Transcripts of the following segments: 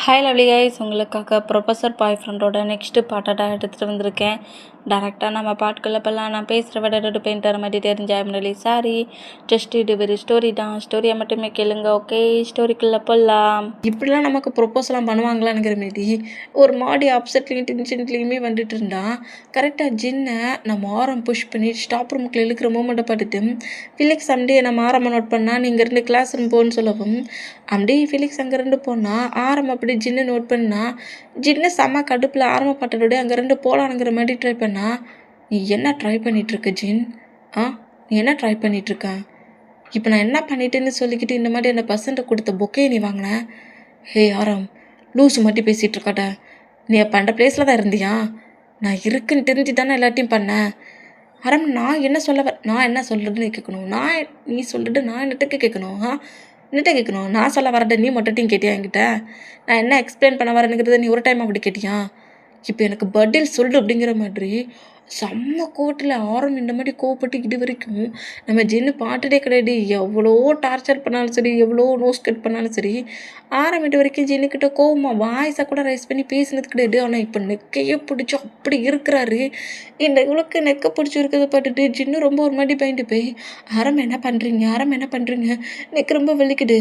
Hi lovely guys, உங்களுக்காக professor பாய் ஃப்ரெண்டோட next பாட்டை எடுத்துகிட்டு வந்திருக்கேன். டேரெக்டாக நம்ம பாட்டுக்குள்ளே போகலாம். நான் பேசுகிற விட பெயிண்ட் தர மாதிரி தெரிஞ்ச ஐம்ரலி சாரி. ஜஸ்ட் இது ஒரு ஸ்டோரி தான், ஸ்டோரியை மட்டுமே கேளுங்க. ஓகே, ஸ்டோரிக்குள்ளே போகலாம். இப்படிலாம் நமக்கு ப்ரொப்போஸ்லாம் பண்ணுவாங்களான்னுங்கிற மாரி ஒரு மாடி அப்செட்லேயும் டென்ஷன்லேயுமே வந்துட்டு இருந்தான். கரெக்டாக ஜின்னை நம்ம ஆரம் புஷ் பண்ணி ஸ்டாப் ரூமுக்குள்ள இழுக்கிற மூமெண்ட்டை பார்த்துட்டு ஃபிலிக்ஸ் அப்படியே நம்ம ஆரம்ப நோட் பண்ணால் நீங்கள் 2 கிளாஸ் ரூம் போகணுன்னு சொல்லவும் அப்படியே ஃபிலிக்ஸ் அங்கே 2 போனால் ஆரம் அப்படி ஜின்னு நோட் பண்ணா. ஜின்னு செம்ம கடுப்பில் ஆரம்பப்பட்டதோடய அங்கே 2 போகலானுங்கிற மாதிரி ட்ரை பண்ணா. நீ என்ன ட்ரை பண்ணிகிட்ருக்க ஜின்? நீ என்ன ட்ரை பண்ணிகிட்ருக்க? இப்போ நான் என்ன பண்ணிட்டேன்னு சொல்லிக்கிட்டு இந்த மாதிரி அந்த பசன்ட்டை கொடுத்த பொக்கையை நீ வாங்கினேன். ஹே ஆரம், லூஸு மட்டும் பேசிகிட்டு இருக்காட்ட. நீ அப்போ அந்த பிளேஸில் தான் இருந்தியா? நான் இருக்குன்னு தெரிஞ்சு தானே எல்லாத்தையும் பண்ணேன். ஆரம், நான் என்ன சொல்கிறதுன்னு கேட்கணும். நீ சொல்லிட்டு நான் என்னத்துக்கு கேட்கணும்? என்னட்ட கேட்கணும்? நான் சொல்ல வரட்ட நீ மட்டும் கேட்டியா என்கிட்ட? நான் என்ன எக்ஸ்பிளைன் பண்ண வரேனுங்கிறத நீ ஒரு டைம் அப்படி கேட்டியா? இப்போ எனக்கு பதில் சொல்லு அப்படிங்கிற மாதிரி செம்ம கோட்டில் ஆரம் இந்த மாதிரி கோவப்பட்டு இது வரைக்கும் நம்ம ஜின்னு பாட்டுட்டே கிடையாது. எவ்வளோ டார்ச்சர் பண்ணாலும் சரி, எவ்வளோ நோஸ் கட் பண்ணாலும் சரி, ஆரம் இது வரைக்கும் ஜின்னுக்கிட்ட கோவமாக வாய்ஸாக கூட ரைஸ் பண்ணி பேசினது கிடையாது. ஆனால் இப்போ நெக்கையே பிடிச்சி அப்படி இருக்கிறாரு. இந்த இவளுக்கு நெக்கை பிடிச்சி இருக்கிறத பார்த்துட்டு ஜின்னு ரொம்ப ஒரு மாதிரி பயந்து போய் ஆரம் என்ன பண்ணுறீங்க, நெக்கு ரொம்ப வலிக்குது.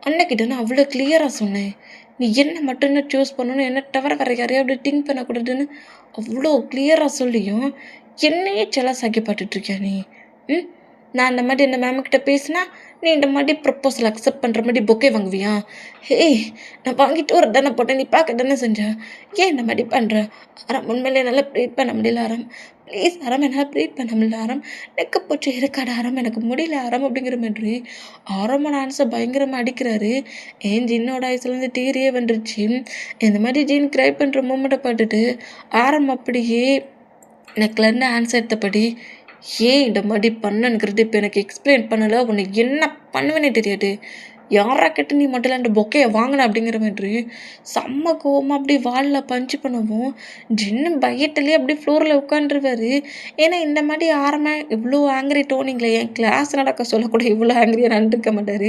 அன்னைக்கிட்ட நான் அவ்வளோ கிளியராக சொன்னேன், நீ என்ன மட்டும்தான் சூஸ் பண்ணணும், என்ன தவிர வேறு யாரையும் அப்படி திங்க் பண்ணக்கூடாதுன்னு அவ்வளோ கிளியராக சொல்லியும் என்னையே செலஸ் ஆக்கி பார்த்துட்ருக்கியா நீ? நான் இந்த மாதிரி இந்த மேம்கிட்ட பேசினா நீ இந்த மாதிரி ப்ரப்போசல் அக்செப்ட் பண்ணுற மாதிரி பொக்கே வாங்குவியா? ஹேய், நான் வாங்கிட்டு ஒரு தானே போட்டேன், நீ பார்க்க தானே செஞ்சேன். ஏன் இந்த மாதிரி பண்ணுற? ஆரம், உண்மையிலே என்னால் ப்ரீட் பண்ண முடியல ஆரம். ப்ளீஸ் ஆரம், என்னால் ப்ரீட் பண்ண முடியல ஆரம். நெக்க போச்சு இருக்காடு ஆரம், எனக்கு முடியல ஆரம் அப்படிங்கிற மாதிரி ஆரமான ஆன்சர் பயங்கரமாக அடிக்கிறாரு. ஏன் ஜின்னோட ஐஸ்லேருந்து தீரியே வந்துருச்சு. இந்த மாதிரி ஜின் க்ரை பண்ணுற மூமெண்ட்டை பார்த்துட்டு ஆரம் அப்படியே நெக்லேருந்து ஆன்சர் எடுத்தபடி ஏன் இந்த மாதிரி பண்ணனுங்கிறது இப்போ எனக்கு எக்ஸ்பிளைன் பண்ணலை. உன்னை என்ன பண்ணுவேனே தெரியாது. யாரா கேட்டு நீ மட்டும் அந்த பொக்கையை வாங்கின அப்படிங்கிற மாதிரி செம்ம கோவமாக அப்படி வாலில் பஞ்சு பண்ணவும் ஜின்னு பயத்துலேயே அப்படி ஃப்ளோரில் உட்காந்துருவார். ஏன்னா இந்த மாதிரி ஆரமாக இவ்வளோ ஆங்கிரி டோனிங்கில் என் கிளாஸ் நடக்க சொல்லக்கூட இவ்வளோ ஆங்கிரியாக நடந்துக்க மாட்டார்.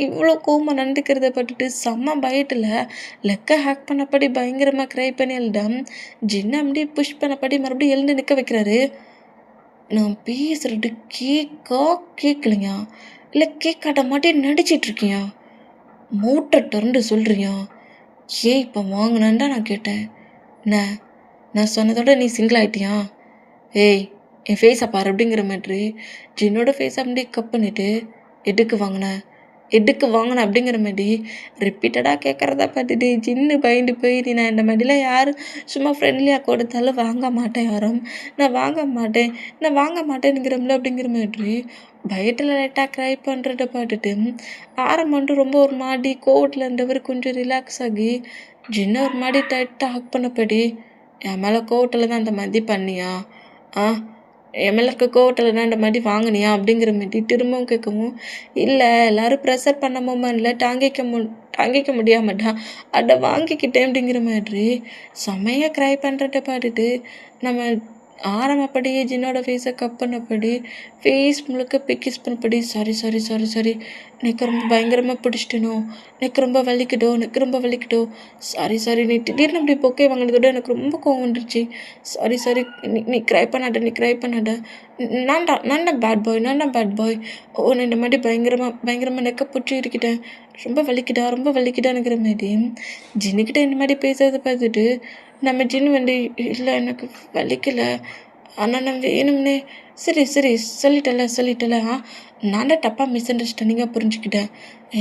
இவ்வளோ கோவமாக நடந்துக்கிறத பட்டுட்டு செம்ம பயத்தில் லெக்கை ஹேக் பண்ணப்படி பயங்கரமாக க்ரை பண்ணி எழுதாம் ஜின்னை அப்படியே புஷ் பண்ணப்படி மறுபடியும் எழுந்து நிற்க வைக்கிறாரு. நான் பேசுகிறது கேட்கலையா? இல்லை கேட்காட்ட மாட்டே நடிச்சிட்ருக்கியா? மோட்டரை திறந்து சொல்கிறியா? ஏன் இப்போ வாங்கினான்னு தான் நான் கேட்டேன். நான் சொன்னதோட நீ சிங்கிள் ஆகிட்டியா? ஏய், என் ஃபேஸை பாரு அப்படிங்கிற மாதிரி ஜின்னோட ஃபேஸை அப்படியே கப் பண்ணிவிட்டு எதுக்கு வாங்கின அப்படிங்கிற மாதிரி ரிப்பீட்டடாக கேட்குறத பார்த்துட்டு ஜின்னு பயந்து போய் நான் இந்த மாதிரிலாம் யாரும் சும்மா ஃப்ரெண்ட்லியாக கொடுத்தாலும் வாங்க மாட்டேன் யாரும். நான் வாங்க மாட்டேனுங்கிறோம்ல அப்படிங்கிற மாதிரி பயத்தில் லைட்டாக க்ரை பண்ணுறத பார்த்துட்டு ஆரம்பம் ரொம்ப ஒரு மாதிரி கோவத்தில் இருந்தவர் கொஞ்சம் ரிலாக்ஸ் ஆகி ஜின்ன ஒரு மாதிரி டைட்டாக ஹக் பண்ணப்படி என் மேலே கோவத்தில் தான் அந்த மாதிரி பண்ணியா? என் மேலே இருக்க கோவத்தில் தான் இந்த மாதிரி வாங்கினியா அப்படிங்கிற மாதிரி திரும்பவும் கேட்கவும் இல்லை, எல்லோரும் ப்ரெஷர் பண்ண மூமெண்ட்டில் தாங்கிக்க முடியாமட்டா அதை வாங்கிக்கிட்டேன் அப்படிங்கிற மாதிரி செம்மையாக க்ரை பண்ணுறத பார்த்துட்டு நம்ம ஆரம்பப்படியே ஜின்னோட ஃபேஸை கப் பண்ணப்படி ஃபேஸ் முழுக்க பிக்கிஸ் பண்ணப்படி சாரி எனக்கு ரொம்ப பயங்கரமாக பிடிச்சிட்டனோ, எனக்கு ரொம்ப வலிக்கிட்டோ, சாரி நீ திடீர்னு அப்படி பொக்கே வாங்கினதோட எனக்கு ரொம்ப கோவம் வந்துருச்சு. சாரி நீ க்ரை பண்ணாத. நான் தான் பேட் பாய். நான் இந்த மாதிரி பயங்கரமாக நெக்க பிடிச்சி இருக்கிட்டேன். ரொம்ப வலிக்குதானுங்கிற மாதிரி ஜின்னுக்கிட்ட இந்த மாதிரி பேசுறதை பார்த்துட்டு நம்ம ஜின்னு இல்லை எனக்கு வலிக்கலை, ஆனால் நான் வேணும்னே சரி சொல்லிட்டல. நான் தான் தப்பாக மிஸ் அண்டர்ஸ்டாண்டிங்காக புரிஞ்சுக்கிட்டேன்.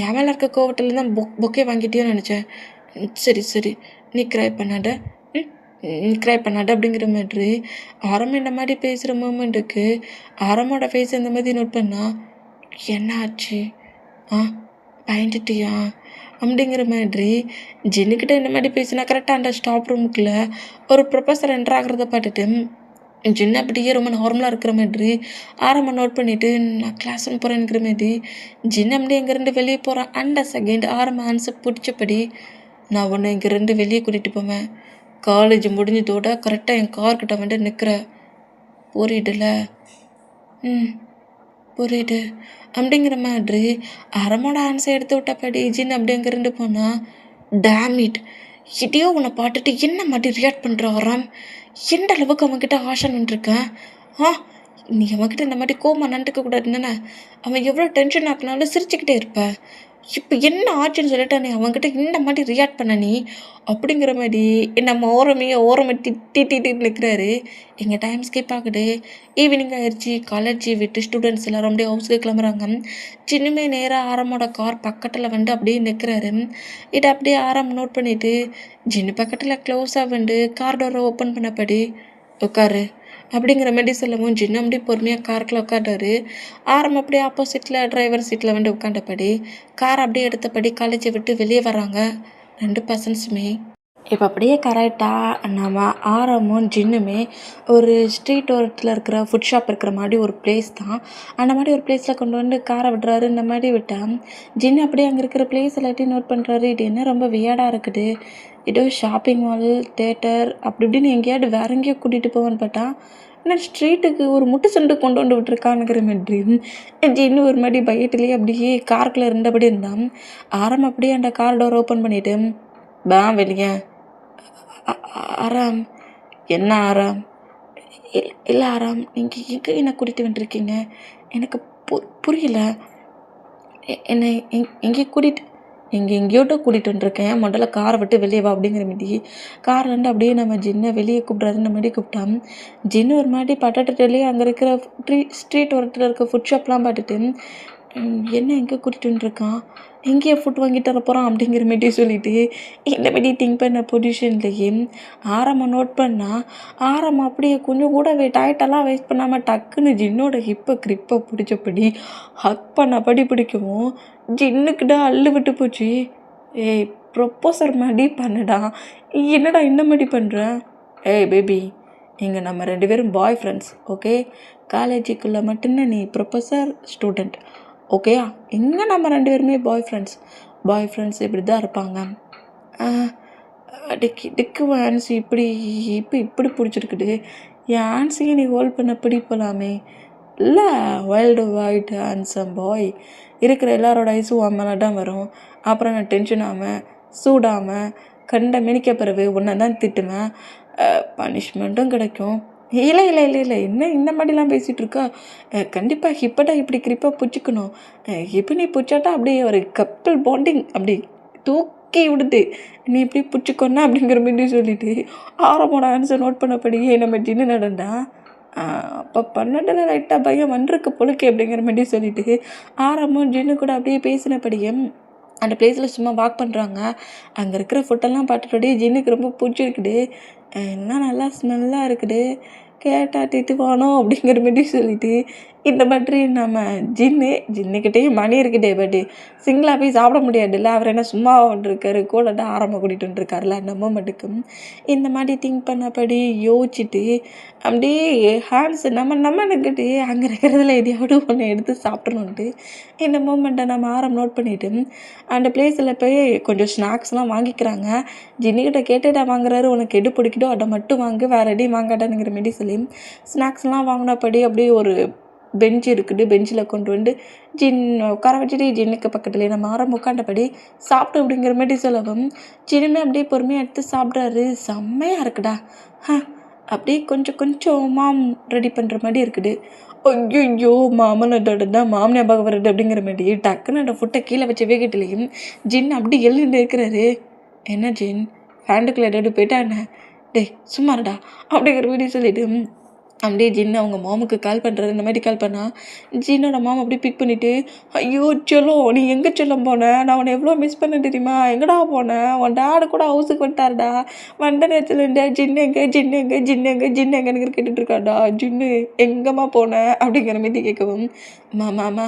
என் மேலே இருக்க கோவத்தில் தான் பொக்கே வாங்கிட்டேன்னு நினச்சேன். சரி நீ க்ரை பண்ணாத அப்படிங்கிற மாதிரி ஆரம்பம் இந்த மாதிரி பேசுகிற மூமெண்ட்டுக்கு ஆரம்போட ஃபேஸ் இந்த மாதிரி நோட் பண்ணால் என்ன ஆச்சு? பயந்துட்டியா அப்படிங்கிற மாதிரி ஜின்னுக்கிட்ட இந்த மாதிரி பேசினா கரெக்டாக அந்த ஸ்டாப் ரூமுக்குள்ளே ஒரு ப்ரொஃபஸர் என்ட்ரு ஆகிறத பார்த்துட்டு ஜின்னு அப்படியே ரொம்ப நார்மலாக இருக்கிற மாதிரி ஆரம்பம் நோட் பண்ணிவிட்டு நான் கிளாஸ் ரூம் போகிறேன்னுங்கிற மாதிரி ஜின்னு அப்படியே இங்கேருந்து வெளியே போகிறேன். அந்த செகண்ட் ஆரம்பம் ஆன்சர் பிடிச்சபடி நான் ஒன்று இங்கேருந்து வெளியே கூட்டிகிட்டு போவேன். காலேஜ் முடிஞ்சதோட கரெக்டாக என் கார்கிட்ட வந்துட்டு நிற்கிறேன். புரியுது அப்படிங்கிற மாதிரி அரமோட ஆன்சர் எடுத்து விட்டப்படி ஜின் அப்படி அங்கேருந்து போனால் டேம் இட்! இதையோ உன்னை பார்த்துட்டு என்ன மாதிரி ரியாக்ட் பண்ணுற ஆராம்? எந்த அளவுக்கு அவன்கிட்ட ஆஷா நின்றுருக்கேன்? ஆ, நீ அவன்கிட்ட இந்த மாதிரி கோமா நண்டுக்க கூடாது தானே? அவன் எவ்வளோ டென்ஷன் ஆக்குனாலும் சிரிச்சுக்கிட்டே இருப்பேன். இப்போ என்ன ஆச்சுன்னு சொல்லிட்டு நீ அவன்கிட்ட இந்த மாதிரி ரியாக்ட் பண்ண நீ அப்படிங்கிற மாதிரி நம்ம ஓரமே திட்டிட்டு நிற்கிறாரு. எங்கள் டைம் ஸ்கிப் ஆகுது. ஈவினிங் ஆயிடுச்சு. காலேஜ் விட்டு ஸ்டூடெண்ட்ஸ் எல்லோரும் அப்படியே ஹவுஸுக்கு கிளம்புறாங்க. சின்னமே நேராக ஆரமோட கார் பக்கத்தில் வந்து அப்படியே நிற்கிறாரு. இதை அப்படியே ஆரம் நோட் பண்ணிவிட்டு ஜின்னு பக்கத்தில் க்ளோஸாக வந்து கார் டோரை ஓப்பன் பண்ணபடி உட்காரு அப்படிங்கிற மாதிரி சொல்லவும் ஜின்னு அப்படியே பொறுமையாக காருக்குள்ள உட்காண்டாரு. ஆரம் அப்படியே ஆப்போசிட்டில் டிரைவர் சீட்டில் வந்து உட்காண்டபடி கார் அப்படியே எடுத்தபடி காலேஜை விட்டு வெளியே வராங்க 2 பர்சன்ஸுமே. இப்போ அப்படியே கரெக்டாக நம்ம ஆரமும் ஜின்னுமே ஒரு ஸ்ட்ரீட் ஓரத்தில் இருக்கிற ஃபுட் ஷாப் இருக்கிற மாதிரி ஒரு பிளேஸ் தான். அந்த மாதிரி ஒரு பிளேஸில் கொண்டு வந்து காரை விடுறாரு. இந்த மாதிரி விட்டால் ஜின்னு அப்படியே அங்கே இருக்கிற பிளேஸ் எல்லாத்தையும் நோட் பண்ணுறாரு. இது என்ன ரொம்ப வியர்டாக இருக்குது, ஏதோ ஷாப்பிங் மால், தேட்டர் அப்படி இப்படின்னு எங்கேயாவது வேற எங்கேயோ கூட்டிகிட்டு போவேன்னு பார்த்தா ஆனால் ஸ்ட்ரீட்டுக்கு ஒரு முட்டு சண்டு கொண்டு வந்து விட்டுருக்கானுங்கிற மாதிரி ஜின்னு ஒரு மாதிரி பயத்துலேயே அப்படியே காருக்குள்ளே இருந்தபடி இருந்தான். ஆரம் அப்படியே அந்த கார் டோர் ஓப்பன் பண்ணிவிட்டு வெளியே. ஆராம். என்ன ஆராம்? இல்லை ஆராம், நீங்கள் எங்கே என்ன கூட்டிகிட்டு வந்துருக்கீங்க? எனக்கு புரியல. என்னை எங்கேயோ எங்கேயோட்டோ கூட்டிகிட்டு வந்துருக்கேன். முதல்ல காரை விட்டு வெளியே வா அப்படிங்கிற மாரி கார்லேருந்து அப்படியே நம்ம ஜின்னை வெளியே கூப்பிட்றாருன்ற மாதிரி கூப்பிட்டான். ஜின்னு ஒரு மாதிரி பட்டாட்டே அங்கே இருக்கிற ஸ்ட்ரீட் ஓரத்தில் இருக்க ஃபுட் ஷாப்லாம் பார்த்துட்டு என்ன எங்கே கூட்டிகிட்டு வந்துருக்கான், எங்கேயே ஃபுட் வாங்கிட்டு வர போகிறான் அப்படிங்கிற மாரி சொல்லிவிட்டு இந்த மாரி திங்க் பண்ண பொசிஷன்லேயே ஆரம்ப நோட் பண்ணால் ஆரம்ப அப்படியே கொஞ்சம் கூட டயட்டெல்லாம் வேஸ்ட் பண்ணாமல் டக்குன்னு ஜின்னோட கிரிப்பை பிடிச்சபடி ஹக் பண்ணபடி பிடிக்கவும் ஜின்னுக்கிட்ட அள்ளு விட்டு போச்சு. ஏய் ப்ரொப்போசர் மாதிரி பண்ணடா, என்னடா இந்த மாதிரி பண்ணுற? ஏய் பேபி, இங்கே நம்ம 2 பேரும் பாய் ஃப்ரெண்ட்ஸ், ஓகே? காலேஜுக்குள்ளே மட்டும்தான் நீ ப்ரொஃபஸர் ஸ்டூடெண்ட், ஓகேயா? இங்கே நம்ம 2 பேருமே பாய் ஃப்ரெண்ட்ஸ் இப்படி தான் இருப்பாங்க. டிக்கு ஆன்சி இப்படி பிடிச்சிருக்குது. என் ஆன்சியை நீ ஹோல்ட் பண்ண பிடிப்பலாமே. இல்லை வைல்டு ஹேண்ட்ஸம் பாய், இருக்கிற எல்லாரோட ஐஸும் உன் மேலே தான் வரும். அப்புறம் நான் டென்ஷன் ஆகாமல் சூடாமல் கண்ட மினிக்க பிறகு உன்னை தான் திட்டுவேன், பனிஷ்மெண்ட்டும் கிடைக்கும். இல்லை என்ன இந்த மாதிரிலாம் பேசிகிட்டு இருக்கா? கண்டிப்பாக ஹிப்பட்டா இப்படி கிரிப்பாக பிடிச்சிக்கணும். இப்போ நீ பிடிச்சாட்டா அப்படியே ஒரு கப்பல் பாண்டிங் அப்படி தூக்கி விடுது, நீ இப்படி பிடிச்சிக்கோன்னா அப்படிங்கிற மாதிரி சொல்லிட்டு ஆரமோட ஆன்சர் நோட் பண்ணபடியே நம்ம ஜின்னு நடந்தா அப்போ 12 லைட்டாக பையன் வந்திருக்கு பொழுக்கே அப்படிங்கிற மாதிரி சொல்லிட்டு ஆரம்பம் ஜின்னு கூட அப்படியே பேசினபடியே அந்த பிளேஸில் சும்மா வாக் பண்ணுறாங்க. அங்கே இருக்கிற ஃபுட்டெல்லாம் பார்த்துட்டோடே ஜின்னுக்கு ரொம்ப பிடிச்சிருக்குது. என்ன நல்லா ஸ்மெல்லாக இருக்குது, கேட்டால் திட்டுவானோ அப்படிங்கிற மாதிரி சொல்லிட்டு இந்த மாதிரி நம்ம ஜின்னுக்கிட்டேயே மணி இருக்குதே, பட் சிங்கிளாக போய் சாப்பிட முடியாதுல்ல. அவர் என்ன சும்மா இருக்காரு, கூட தான் ஆரம்பம் கூட்டிகிட்டு வந்துருக்காருல. நம்ம மட்டுக்கும் இந்த மாதிரி திங்க் பண்ணபடி யோசிச்சுட்டு அப்படியே ஹேண்ட்ஸ் நம்மக்கிட்டே அங்கே இருக்கிறதுல எதையாவது ஒன்று எடுத்து சாப்பிட்றோன்ட்டு இந்த மூமெண்ட்டை நம்ம நோட் பண்ணிவிட்டு அந்த பிளேஸில் போய் கொஞ்சம் ஸ்நாக்ஸ்லாம் வாங்கிக்கிறாங்க. ஜின்னிக்கிட்ட கேட்டுட்டா வாங்குறாரு, உனக்கு எது பிடிக்குதோ அதை மட்டும் வாங்கு, வேறு எடையும் வாங்காட்டானுங்கிற மாரி சொல்லி ஸ்நாக்ஸ்லாம் வாங்கினபடி அப்படியே ஒரு பெஞ்சு இருக்குது. பெஞ்சில் கொண்டு வந்து உட்கார வச்சுட்டு ஜின்னுக்கு பக்கத்துலேயே நம்ம உட்காண்டபடி சாப்பிட்டு அப்படிங்கிற மாதிரி சொல்லவும் ஜின்னுமே அப்படியே பொறுமையாக எடுத்து சாப்பிட்றாரு. செம்மையாக இருக்குடா, அப்படியே கொஞ்சம் மாம் ரெடி பண்ணுற மாதிரி இருக்குது. ஐயோ மாமனோட தான் மாமன் ஞாபகம் வருது அப்படிங்கிற மாதிரி டக்குன்னு அந்த ஃபுட்டை கீழே வச்சு வேகிட்டுலையும் ஜின் அப்படி எழுந்து இருக்கிறாரு. என்ன ஜின், ஹேண்டுக்குள்ளே ஏதாவது போயிட்டா என்ன? டேய் சும்மாடா அப்படிங்கிற மாதிரி சொல்லிவிட்டு அப்படியே ஜின்னு அவங்க மாமுக்கு கால் பண்ணுறாரு. இந்த மாதிரி கால் பண்ணால் ஜின்னோட மாம் அப்படியே பிக் பண்ணிவிட்டு ஐயோ செல்லம், நீ எங்கே செல்லம் போனேன், நான் உன்னை எவ்வளோ மிஸ் பண்ண தெரியுமா, எங்கடா போனேன், உன் டேடு கூட ஹவுஸுக்கு வந்துட்டாருடா, வந்த நேரத்தில் இருந்தே ஜின்னு எங்கேன்னு கேட்டுட்ருக்காடா, ஜின்னு எங்கம்மா போனேன் அப்படிங்கிற மாதிரி கேட்கவும் மாமா